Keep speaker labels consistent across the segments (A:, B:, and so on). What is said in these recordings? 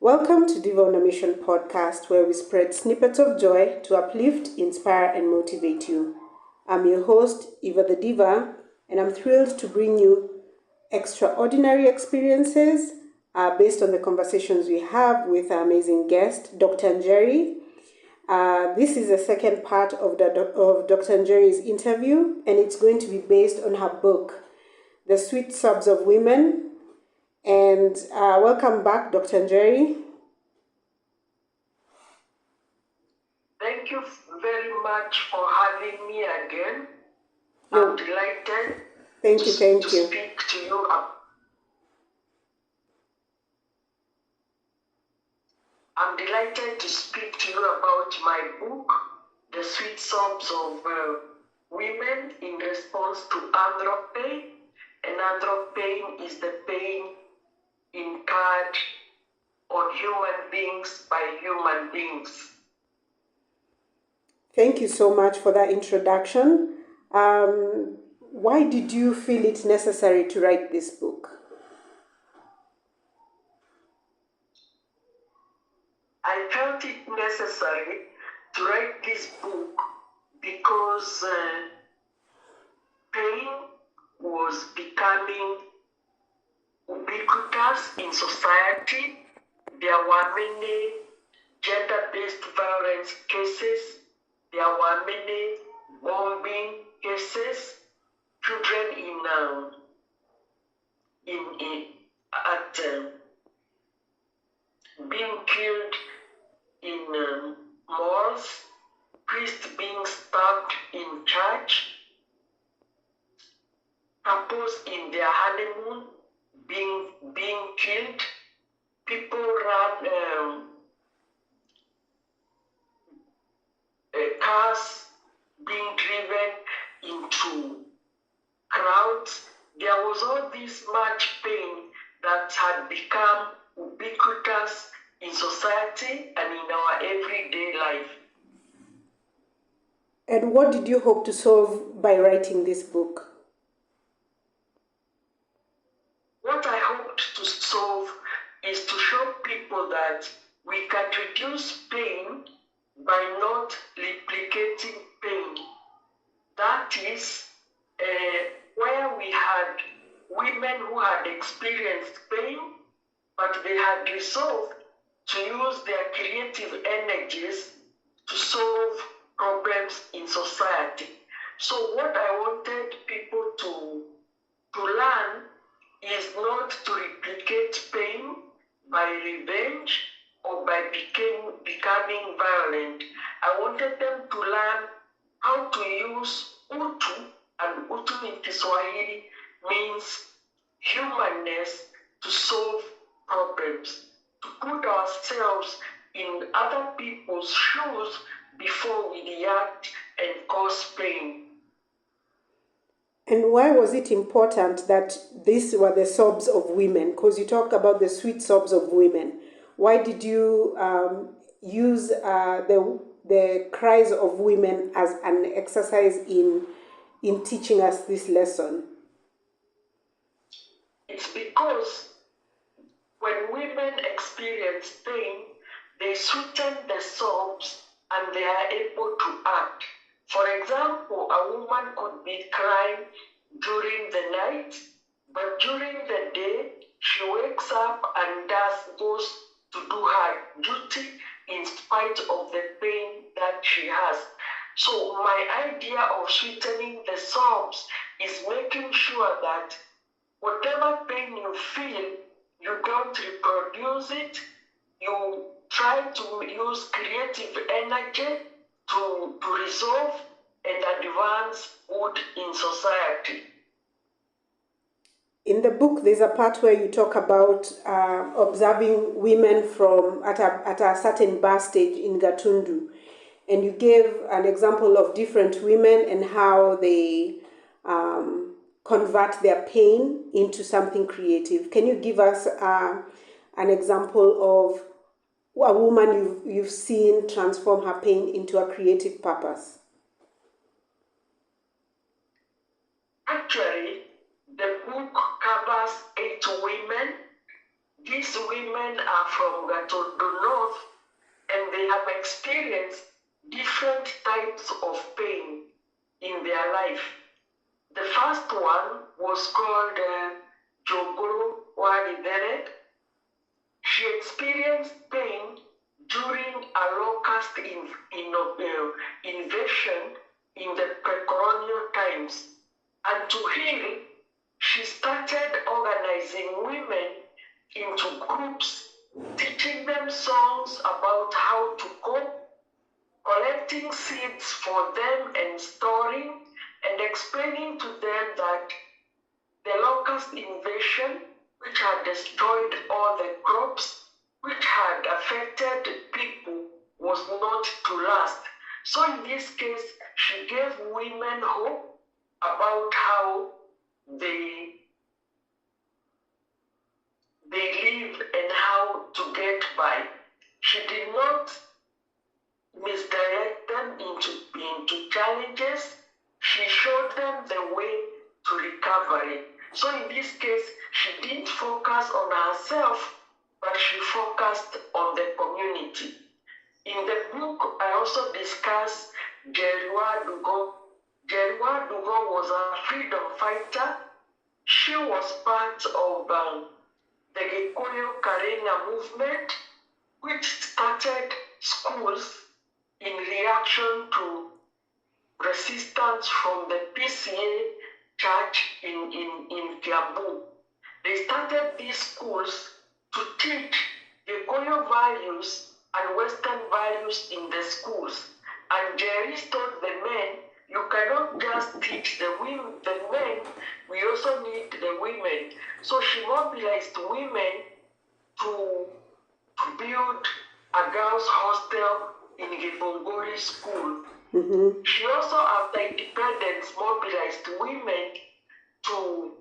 A: Welcome to Diva on a Mission podcast, where we spread snippets of joy to uplift, inspire, and motivate you. I'm your host, Eva the Diva, and I'm thrilled to bring you extraordinary experiences based on the conversations we have with our amazing guest, Dr. Njeri. This is the second part of Dr. Njeri's interview, and it's going to be based on her book, The Sweet Sobs of Women. And welcome back, Dr. Njeri.
B: Thank you very much for having me again. I'm delighted
A: to
B: speak to you. I'm delighted to speak to you about my book, The Sweet Sobs of Women, in response to Anthropain. And Anthropain is the pain incurred on human beings by human beings.
A: Thank you so much for that introduction. Why did you feel it necessary to write this book?
B: I felt it necessary to write this book because pain was becoming ubiquitous in society. There were many gender-based violence cases. There were many bombing cases. Children being killed in malls, priests being stabbed in church, couples in their honeymoon being killed, people run cars being driven into crowds. There was all this much pain that had become ubiquitous in society and in our everyday life.
A: And what did you hope to solve by writing this book?
B: What I hoped to solve is to show people that we can reduce pain by not replicating pain. That is, where we had women who had experienced pain, but they had resolved to use their creative energies to solve problems in society. So what I wanted people to learn is not to replicate pain by revenge or by becoming violent. I wanted them to learn how to use utu, and utu in Kiswahili means humanness, to solve problems, to put ourselves in other people's shoes before we react and cause pain.
A: And why was it important that these were the sobs of women? Because you talked about the sweet sobs of women. Why did you use the cries of women as an exercise in teaching us this lesson?
B: It's because when women experience pain, they sweeten the sobs and they are able to act. For example, a woman could be crying during the night, but during the day, she wakes up and goes to do her duty in spite of the pain that she has. So my idea of sweetening the sobs is making sure that whatever pain you feel, you don't reproduce it. You try to use creative energy to resolve and advance good in society.
A: In the book, there's a part where you talk about observing women at a certain bar stage in Gatundu, and you gave an example of different women and how they convert their pain into something creative. Can you give us an example of a woman you've seen transform her pain into a creative purpose?
B: Actually, the book covers 8 women These women are from the north, and they have experienced different types of pain in their life. The first one was called Jogoro Walidere. She experienced pain during a locust invasion in the pre-colonial times. And to heal, she started organizing women into groups, teaching them songs about how to cope, collecting seeds for them and storing, and explaining to them that the locust invasion, which had destroyed all the crops, which had affected people, was not to last. So in this case, she gave women hope about how they live and how to get by. She did not misdirect them into challenges. She showed them the way to recovery. So in this case, she didn't focus on herself, but she focused on the community. In the book, I also discuss Njeri. Njeri was a freedom fighter. She was part of the Gikuyu Karena movement, which started schools in reaction to resistance from the PCA church in Kiambu. They started these schools to teach Gikuyu values and Western values in the schools. And Njeri told the men, you cannot just teach the men, we also need the women. So she mobilized women to build a girls' hostel in Gibongori school.
A: Mm-hmm.
B: She also, after independence, mobilized women to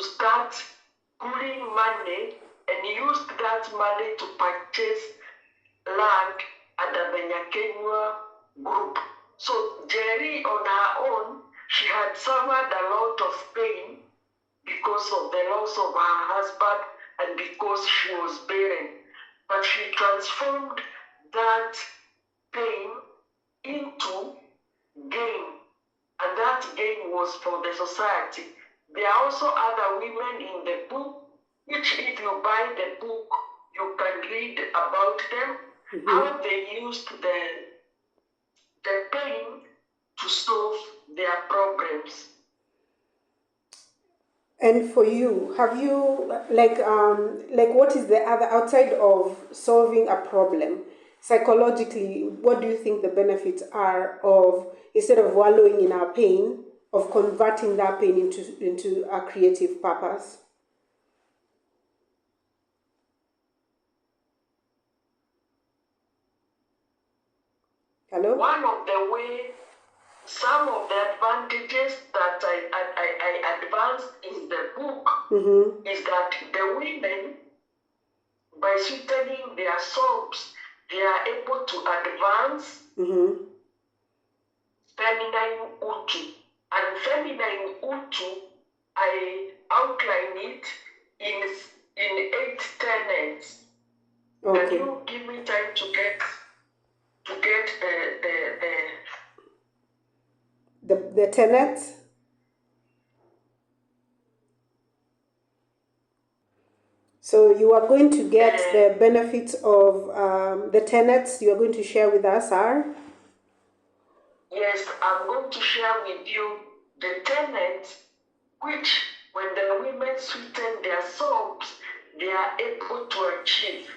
B: start pooling money and used that money to purchase land under the Nyakenywa group. So Njeri, on her own, she had suffered a lot of pain because of the loss of her husband and because she was barren. But she transformed that pain into gain, and that gain was for the society. There are also other women in the book, which if you buy the book, you can read about them,
A: Mm-hmm.
B: how they used the pain to solve their problems.
A: And for you, have you like what is the other outside of solving a problem? Psychologically, what do you think the benefits are of, instead of wallowing in our pain, of converting that pain into a creative purpose? Hello?
B: One of the ways, some of the advantages that I advanced in the book
A: Mm-hmm.
B: is that the women, by sweetening their sobs, they are able to advance
A: Mm-hmm.
B: feminine utu. And feminine utu, I outline it in 8 tenets. Can
A: Okay.
B: you give me time to get
A: The tenets? So you are going to get the benefits of the tenets you are going to share with us are?
B: Yes, I'm going to share with you the tenets which, when the women sweeten their sobs, they are able to achieve.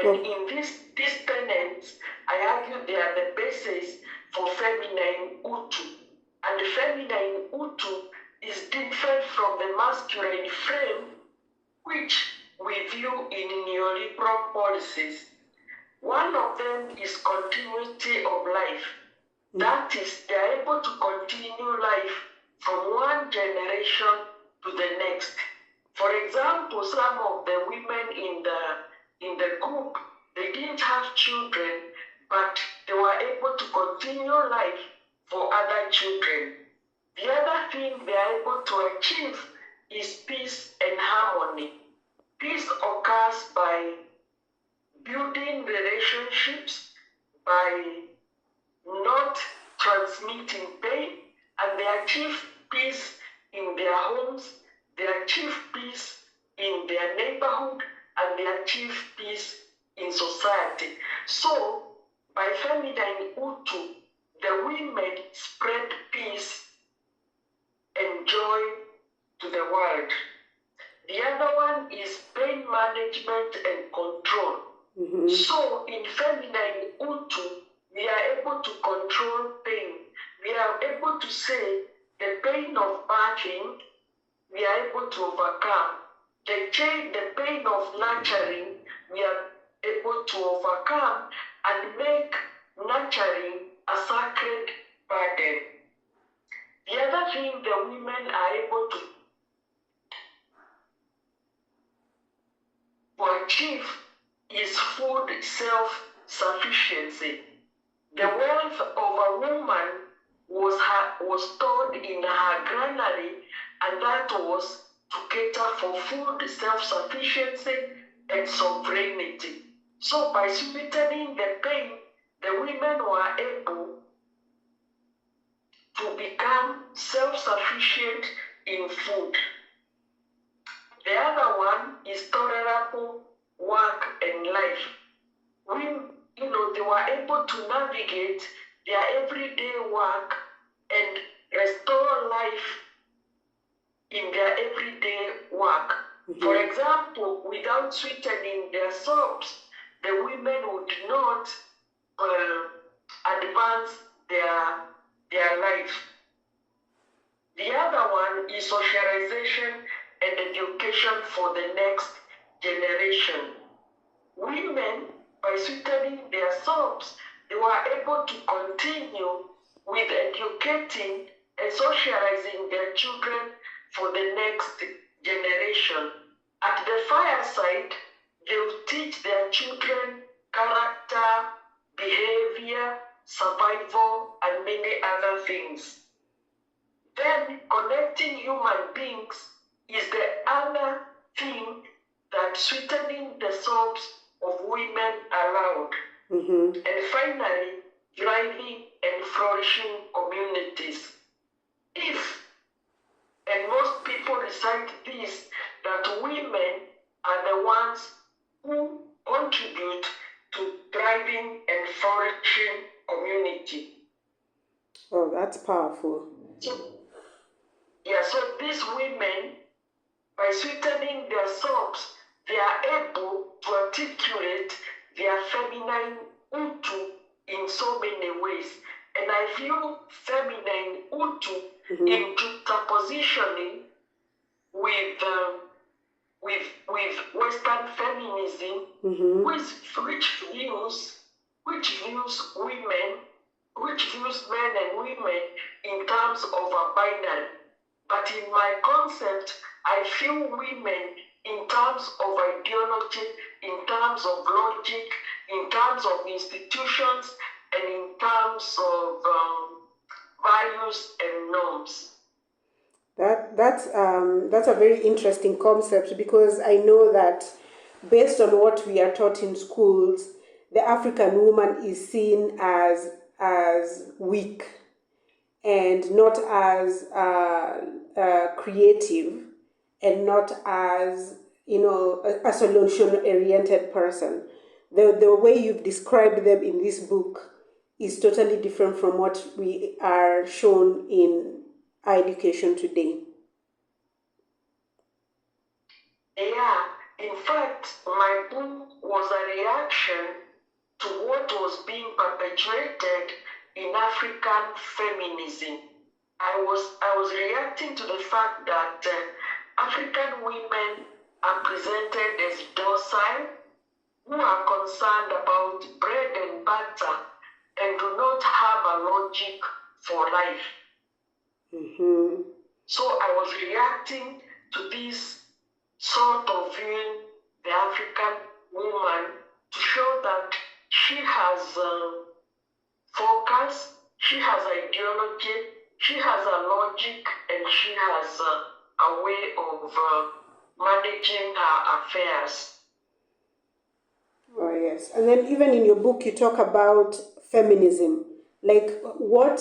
B: And in these tenets, I argue they are the basis for feminine utu. And the feminine utu is different from the masculine frame, which we view in neoliberal policies. One of them is continuity of life. That is, they are able to continue life from one generation to the next. For example, some of the women in the group, they didn't have children, but they were able to continue life for other children. The other thing they are able to achieve is peace and harmony. Peace occurs by building relationships, by not transmitting pain, and they achieve peace in their homes, they achieve peace in their neighborhood, and they achieve peace in society. So, by feminine Utu, the women spread peace and joy to the world. The other one is pain management and control. So in feminine Utu, we are able to control pain. We are able to say the pain of birthing, we are able to overcome. The pain of nurturing, we are able to overcome and make nurturing a sacred burden. The other thing the women are able to achieve is food self-sufficiency. The wealth of a woman was stored in her granary, and that was to cater for food self-sufficiency and sovereignty. So by sweetening the pain, the women were able to become self-sufficient in food. The other one is tolerable work and life. They were able to navigate their everyday work and restore life in their everyday work. For example, without sweetening their sobs, the women would not advance their life. The other one is socialization and education for the next generation. Women, by sweetening their sobs, they were able to continue with educating and socializing their children for the next generation. At the fireside, they will teach their children character, behavior, survival, and many other things. Then connecting human beings is the other thing that sweetening the sobs of women allowed. And finally, thriving and flourishing communities. And most people recite this, that women are the ones who contribute to thriving and flourishing community.
A: Oh, that's powerful.
B: So these women, by sweetening their sobs, they are able to articulate their feminine Utu in so many ways. And I view feminine Utu in juxtapositioning with Western feminism, which views men and women in terms of a binary. But in my concept, I view women in terms of ideology, in terms of logic, in terms of institutions, and in terms of values and norms.
A: That's a very interesting concept, because I know that based on what we are taught in schools, the African woman is seen as weak and not as creative, and not as a solution-oriented person. The way you've described them in this book is totally different from what we are shown in our education today.
B: Yeah, in fact, my book was a reaction to what was being perpetuated in African feminism. I was reacting to the fact that African women are presented as docile, who are concerned about bread and butter, and do not have a logic for life. So I was reacting to this sort of viewing the African woman to show that she has focus, she has ideology, she has a logic, and she has a way of managing her affairs.
A: Oh, yes. And then even in your book, you talk about feminism. Like what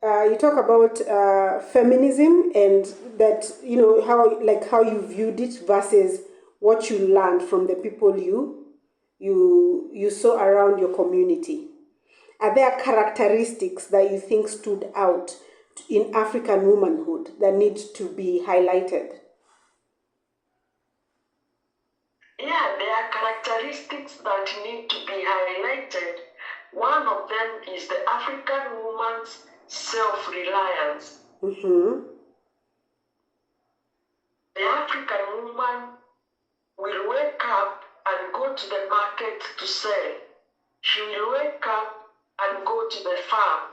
A: you talk about feminism and that, you know, how you viewed it versus what you learned from the people you saw around your community. Are there characteristics that you think stood out in African womanhood that need to be highlighted?
B: Yeah, there are characteristics that need to be highlighted. One of them is the African woman's self-reliance.
A: Mm-hmm.
B: The African woman will wake up and go to the market to sell. She will wake up and go to the farm.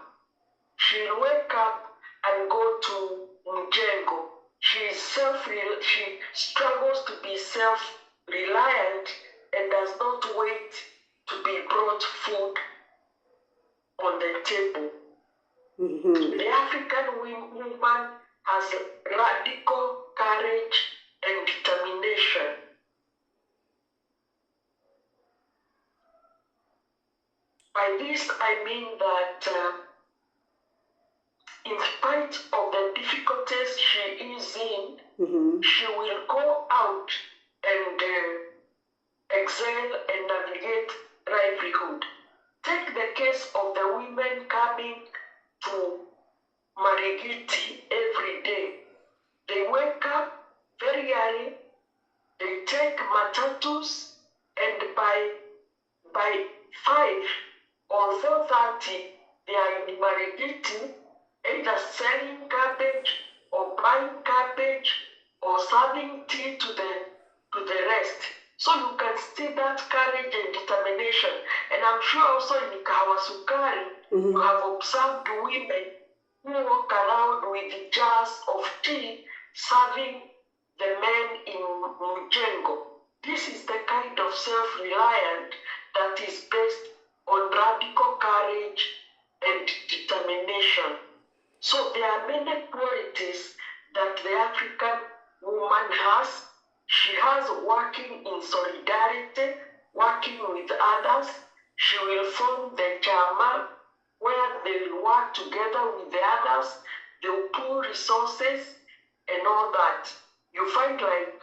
B: She will wake up and go to Mjengo. She struggles to be self-reliant and does not wait to be brought food on the table.
A: Mm-hmm.
B: The African woman has radical courage and determination. By this, I mean that in spite of the difficulties she is in,
A: Mm-hmm.
B: she will go out and excel and navigate livelihood. Take the case of the women coming to Marigiti every day. They wake up very early, they take matatus, and by 5 or 4:30, they are in Marigiti, either selling cabbage or buying cabbage or serving tea to the rest. So you can see that courage and determination. And I'm sure also in Kawasukari,
A: Mm-hmm.
B: you have observed women who walk around with jars of tea serving the men in Mjengo. This is the kind of self-reliant that is based on radical courage and determination. So there are many qualities that the African woman has. She has working in solidarity, working with others. She will form the chama where they will work together with the others. They will pool resources and all that. You find like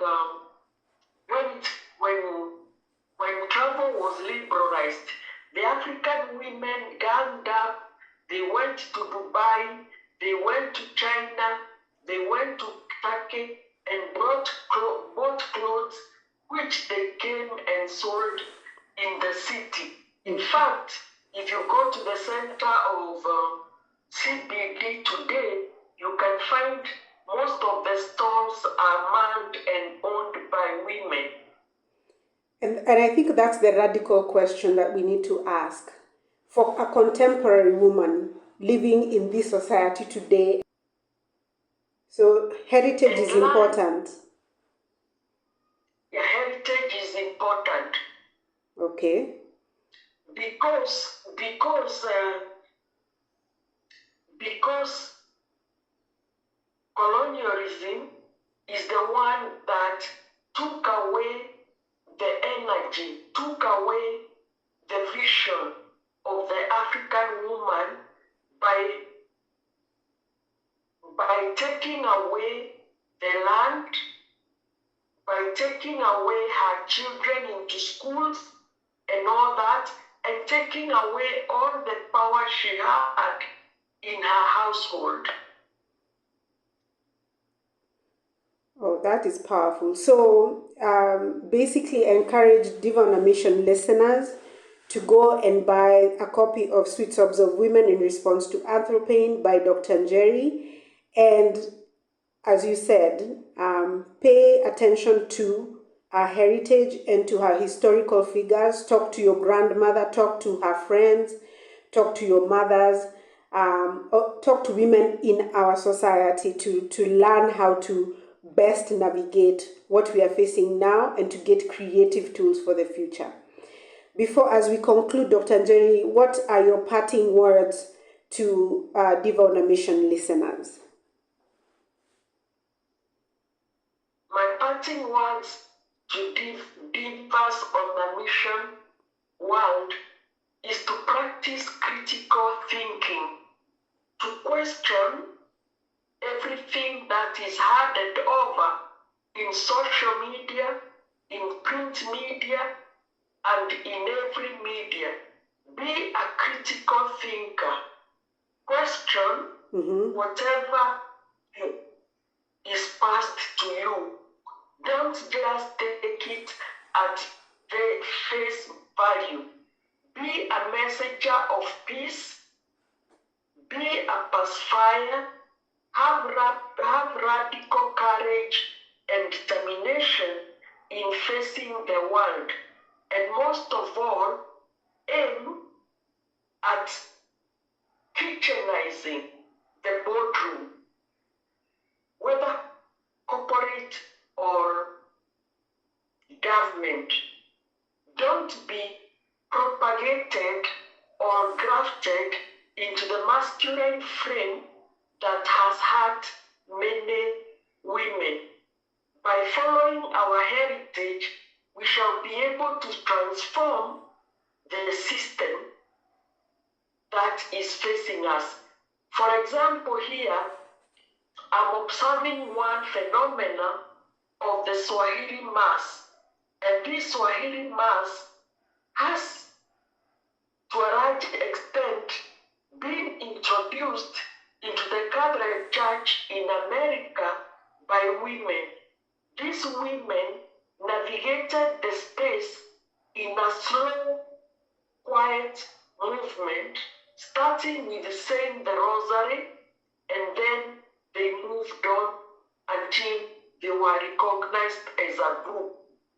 B: when travel was liberalized, the African women ganged up. They went to Dubai, they went to China, they went to Turkey and bought clothes which they came and sold in the city. In fact, if you go to the center of CBD today, you can find most of the stores are manned and owned by women.
A: And I think that's the radical question that we need to ask. For a contemporary woman living in this society today, so heritage is important.
B: Yeah, heritage is important.
A: Okay.
B: Because colonialism is the one that took away the energy, took away the vision of the African woman by taking away the land, by taking away her children into schools and all that, and taking away all the power she had in her household.
A: Oh, that is powerful. So basically encourage Diva on a Mission listeners to go and buy a copy of Sweet Sobs of Women in Response to Anthropain by Dr. Njeri. And as you said, pay attention to her heritage and to her historical figures. Talk to your grandmother, talk to her friends, talk to your mothers, talk to women in our society to learn how to best navigate what we are facing now and to get creative tools for the future. Before, as we conclude, Dr. Njeri, what are your parting words to Diva on a Mission listeners?
B: words to divers on the mission world is to practice critical thinking, to question everything that is handed over in social media, in print media, and in every media. Be a critical thinker. Question whatever is passed to you. Don't just take it at face value. Be a messenger of peace. Be a pacifier. Have radical courage and determination in facing the world. And most of all, aim at kitchenizing the boardroom, whether corporate or government. Don't be propagated or grafted into the masculine frame that has had many women. By following our heritage, we shall be able to transform the system that is facing us. For example, here, I'm observing one phenomena of the Swahili mass. And this Swahili mass has, to a large extent, been introduced into the Catholic Church in America by women. These women navigated the space in a slow, quiet movement, starting with saying the rosary, and then they moved on until they were recognized as a group.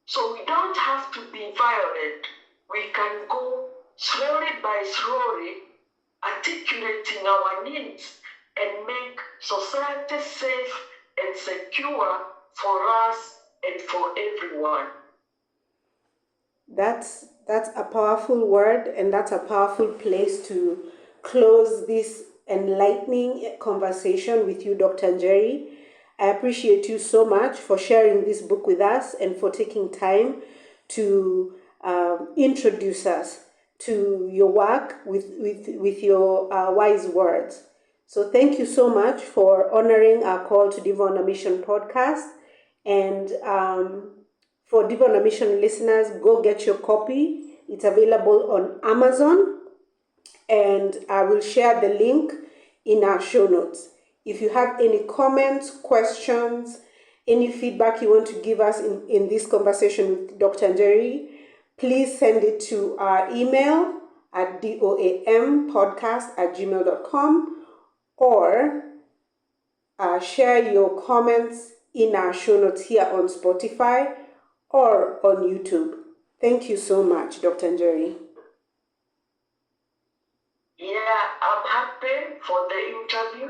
B: So we don't have to be violent. We can go slowly by slowly, articulating our needs and make society safe and secure for us and for everyone.
A: That's a powerful word, and that's a powerful place to close this enlightening conversation with you, Dr. Njeri. I appreciate you so much for sharing this book with us and for taking time to introduce us to your work with your wise words. So thank you so much for honoring our call to Diva on a Mission podcast. And for Diva on a Mission listeners, go get your copy. It's available on Amazon, and I will share the link in our show notes. If you have any comments, questions, any feedback you want to give us in this conversation with Dr. Njeri, please send it to our email at doampodcast@gmail.com, or share your comments in our show notes here on Spotify or on YouTube. Thank you so much, Dr. Njeri.
B: Yeah, I'm happy for the interview,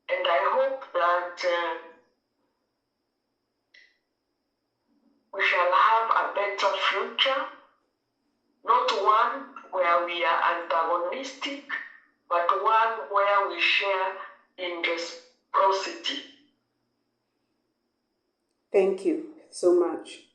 B: and I hope that we shall have a better future, not one where we are antagonistic, but one where we share in reciprocity.
A: Thank you so much.